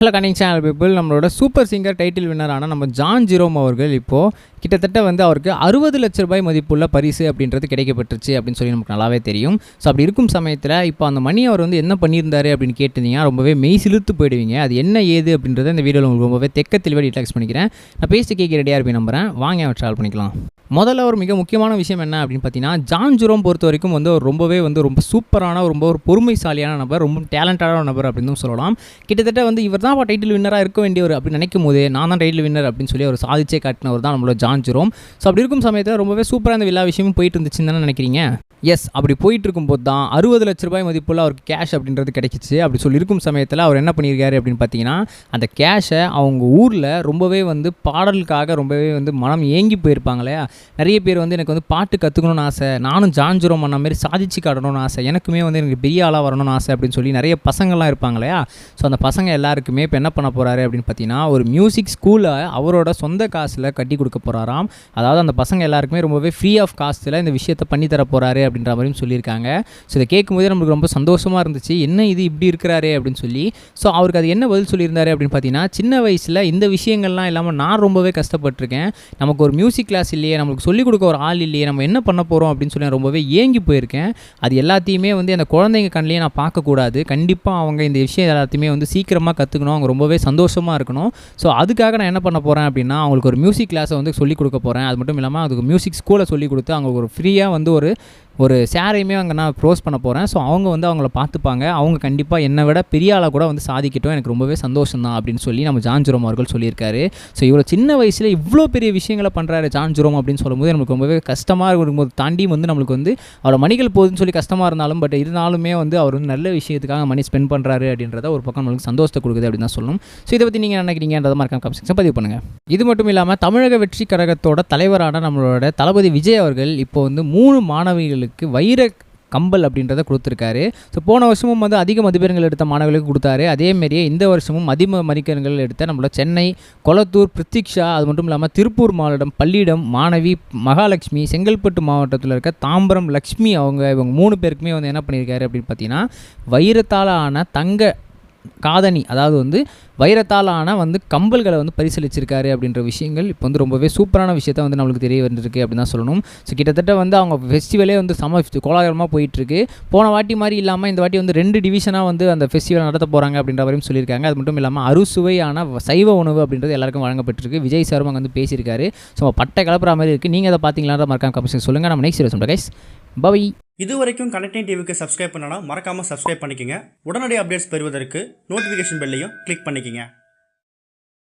Hello கனிங் channel people, நம்மளோட super singer title வின்னரான நம்ம John Jerome அவர்கள் இப்போது கிட்டத்தட்ட அவருக்கு 60 லட்ச ரூபாய் மதிப்புள்ள பரிசு அப்படின்றது கிடைக்கப்பட்டுருச்சு அப்படின்னு சொல்லி நமக்கு நல்லாவே தெரியும். ஸோ அப்படி இருக்கும் சமயத்தில் இப்போ அந்த மணி அவர் என்ன பண்ணியிருந்தாரு அப்படின்னு கேட்டிருந்தீங்கன்னா ரொம்பவே மெய் சிலுத்து போயிடுவீங்க. அது என்ன ஏது அப்படின்றத இந்த வீடியோவில் உங்களுக்கு ரொம்பவே தெளிவாக டீட்டெயில்ஸ் பண்ணிக்கிறேன். நான் பேசி கேட்க ரெடியாக இருப்பேன் நம்புகிறேன். வாங்க அவர் ட்ராவல் பண்ணிக்கலாம். முதல்ல ஒரு மிக முக்கியமான விஷயம் என்ன அப்படின்னு பார்த்தீங்கன்னா, ஜான் ஜெரோம் பொறுத்த வரைக்கும் ரொம்பவே ரொம்ப சூப்பரான ரொம்ப ஒரு பொறுமைசாலியான நபர், ரொம்ப டேலண்டான நபர் அப்படின்னு சொல்லலாம். கிட்டத்தட்ட இவர் தான் டைட்டில் வின்னராக இருக்க வேண்டியவர் அப்படின்னு நினைக்கும் போது நான் தான் டைட்டில் வின்னர் அப்படின்னு சொல்லி அவர் சாதிச்சே காட்டினவர் தான் நம்மளோட ஜான் ஜெரோம். ஸோ அப்படி இருக்கும் சமயத்தில் ரொம்பவே சூப்பராக இந்த எல்லா விஷயமும் போயிட்டு இருந்துச்சுன்னு தானே நினைக்கிறீங்க? எஸ், அப்படி போயிட்டு இருக்கும்போது தான் 60 லட்ச ரூபாய் மதிப்புள்ள அவருக்கு கேஷ் அப்படின்றது கிடைச்சிச்சு. அப்படி சொல்லியிருக்கும் சமயத்தில் அவர் என்ன பண்ணியிருக்காரு அப்படின்னு பார்த்தீங்கன்னா, அந்த கேஷை அவங்க ஊரில் ரொம்பவே பாடலுக்காக ரொம்பவே மனம் ஏங்கி போயிருப்பாங்க இல்லையா. நிறைய பேர் எனக்கு பாட்டு கற்றுக்கணும்னு ஆசை, நானும் ஜான் ஜெரோம் பண்ண மாதிரி சாதிச்சு காட்டணும்னு ஆசை, எனக்குமே எனக்கு பெரிய ஆளாக வரணும்னு ஆசை அப்படின்னு சொல்லி நிறைய பசங்கள்லாம் இருப்பாங்க இல்லையா. ஸோ அந்த பசங்க எல்லாருக்குமே இப்போ என்ன பண்ண போகிறாரு அப்படின்னு பார்த்தீங்கன்னா, ஒரு மியூசிக் ஸ்கூலை அவரோட சொந்த காசில் கட்டி கொடுக்க போகிறாராம். அதாவது அந்த பசங்க எல்லாருக்குமே ரொம்பவே ஃப்ரீ ஆஃப் காஸ்ட்டில் இந்த விஷயத்தை பண்ணித்தர போகிறாரு அப்படின்ற மாதிரியும் சொல்லியிருக்காங்க. ஸோ இதை கேட்கும்போதே நம்மளுக்கு ரொம்ப சந்தோஷமாக இருந்துச்சு, என்ன இது இப்படி இருக்கிறாரே அப்படின்னு சொல்லி. ஸோ அவருக்கு அது என்ன பதில் சொல்லியிருந்தாரு அப்படின்னு பார்த்தீங்கன்னா, சின்ன வயசில் இந்த விஷயங்கள்லாம் இல்லாமல் நான் ரொம்பவே கஷ்டப்பட்டிருக்கேன், நமக்கு ஒரு மியூசிக் கிளாஸ் இல்லையே, நமக்கு சொல்லிக் கொடுக்க ஒரு ஆள் இல்லையே, நம்ம என்ன பண்ண போகிறோம் அப்படின்னு சொல்லி ரொம்பவே ஏங்கி போயிருக்கேன். அது எல்லாத்தையுமே அந்த குழந்தைங்க கண்ணிலேயே நான் பார்க்கக்கூடாது, கண்டிப்பாக அவங்க இந்த விஷயம் எல்லாத்தையுமே சீக்கிரமாக கற்றுக்கணும், அவங்க ரொம்பவே சந்தோஷமாக இருக்கணும். ஸோ அதுக்காக நான் என்ன பண்ண போகிறேன் அப்படின்னா, அவங்களுக்கு ஒரு மியூசிக் கிளாஸை சொல்லிக் கொடுக்க போகிறேன். அது மட்டும் இல்லாமல் அதுக்கு மியூசிக் ஸ்கூலை சொல்லிக் கொடுத்து அவங்களுக்கு ஒரு ஃப்ரீயாக ஒரு ஷேரையுமே அங்கே நான் ப்ரோஸ் பண்ண போகிறேன். ஸோ அவங்க அவங்கள பார்த்துப்பாங்க, அவங்க கண்டிப்பாக என்னை விட பெரிய ஆளாக கூட சாதிக்கட்டும், எனக்கு ரொம்பவே சந்தோஷம் தான் அப்படின்னு சொல்லி நம்ம ஜான் ஜெரோம் அவர்கள் சொல்லியிருக்காரு. ஸோ இவ்வளோ சின்ன வயசில் இவ்வளோ பெரிய விஷயங்களை பண்ணுறாரு ஜான் ஜெரோம் அப்படின்னு சொல்லும்போது நமக்கு ரொம்பவே கஷ்டமாக இருக்கும்போது தாண்டி நம்மளுக்கு அவரோட மணிகள் போகுதுன்னு சொல்லி கஷ்டமாக இருந்தாலும், பட் இருந்தாலுமே அவர் நல்ல விஷயத்துக்காக மணி ஸ்பெண்ட் பண்ணுறாரு அப்படின்றத ஒரு பக்கம் நம்மளுக்கு சந்தோஷத்தை கொடுக்குது அப்படின்னு தான் சொல்லணும். ஸோ இதை பற்றி நீங்கள் நினைக்கிறீங்கன்றத மறக்காம கமெண்ட் செக்ஷன் பதிவு பண்ணுங்கள். இது மட்டும் இல்லாமல் தமிழக வெற்றி கழகத்தோட தலைவரான நம்மளோட தளபதி விஜய் அவர்கள் இப்போ 3 மாணவிகளுக்கு வைர கம்பல் அப்படின்றத கொடுத்துருக்காரு. ஸோ போன வருஷமும் அதிக மதிப்பெண்கள் எடுத்த மாணவர்களுக்கு கொடுத்தாரு. அதேமாரியே இந்த வருஷமும் அதிக மதிப்பெண்கள் எடுத்த நம்மளோட சென்னை, கொளத்தூர், பிரித்திக்ஷா, அது மட்டும் இல்லாமல் திருப்பூர் மாவட்டம் பள்ளியிடம் மாணவி மகாலட்சுமி, செங்கல்பட்டு மாவட்டத்தில் இருக்க தாம்பரம் லக்ஷ்மி, இவங்க 3 பேருக்குமே என்ன பண்ணியிருக்காரு அப்படின்னு பார்த்தீங்கன்னா, வைரத்தால் ஆன தங்க காதணி, அதாவது வைரத்தால் ஆன கம்பல்களை பரிசீலிச்சிருக்காரு அப்படின்ற விஷயங்கள் இப்போ ரொம்பவே சூப்பரான விஷயத்தை நம்மளுக்கு தெரிய வந்துருக்கு அப்படின்னு தான் சொல்லணும். ஸோ கிட்டத்தட்ட அவங்க ஃபெஸ்டிவலே சம கோலாகலமாக போயிட்டுருக்கு. போன வாட்டி மாதிரி இல்லாமல் இந்த வாட்டி 2 டிவிஷனாக அந்த ஃபெஸ்டிவல் நடத்த போகிறாங்க அப்படின்ற வரையும் சொல்லியிருக்காங்க. அது மட்டும் இல்லாமல் அறுசுவையான சைவ உணவு அப்படின்றது எல்லாருக்கும் வழங்கப்பட்டிருக்கு. விஜய் சாரும் அங்கே பேசியிருக்காரு. ஸோ பட்டை கிளப்புற மாதிரி இருக்குது. நீங்கள் அதை பார்த்தீங்களான்ற மறக்காம கமெண்ட் சொல்லுங்கள். நம்ம நெக்ஸ்ட் வீடியோ கைஸ், பை. இது வரைக்கும் கனெக்டிங் டிவிக்கு சப்ஸ்கிரைப் பண்ணனா மறக்காமல் சப்ஸ்கிரைப் பண்ணிக்கங்க. உடனடி அப்டேட்ஸ் பெறுவதற்கு நோட்டிஃபிகேஷன் பெல்லையும் கிளிக் பண்ணிக்கங்க.